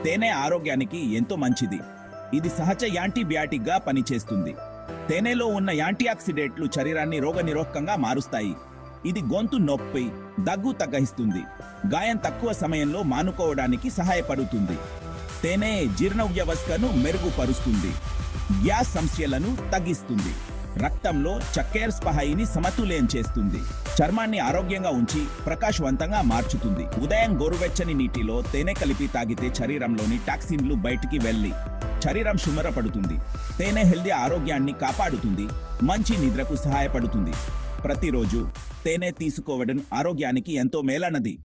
తేనె ఆరోగ్యానికి ఎంతో మంచిది. ఇది సహజ యాంటీబయాటిక్గా పనిచేస్తుంది. తేనెలో ఉన్న యాంటీఆక్సిడెంట్లు శరీరాన్ని రోగనిరోధకంగా మారుస్తాయి. ఇది గొంతు నొప్పి, దగ్గు తగ్గిస్తుంది. గాయం తక్కువ సమయంలో మానుకోవడానికి సహాయపడుతుంది. తేనె జీర్ణ వ్యవస్థను మెరుగుపరుస్తుంది. గ్యాస్ సమస్యలను తగ్గిస్తుంది. రక్తంలో చక్కెర స్థాయిని సమతుల్యం చేస్తుంది. చర్మాన్ని ఆరోగ్యంగా ఉంచి ప్రకాశవంతంగా మార్చుతుంది. ఉదయం గోరువెచ్చని నీటిలో తేనె కలిపి తాగితే శరీరంలోని టాక్సిన్లు బయటికి వెళ్లి శరీరం శుభ్రపడుతుంది. తేనె హెల్దీ ఆరోగ్యాన్ని కాపాడుతుంది. మంచి నిద్రకు సహాయపడుతుంది. ప్రతిరోజు తేనె తీసుకోవడం ఆరోగ్యానికి ఎంతో మేలైనది.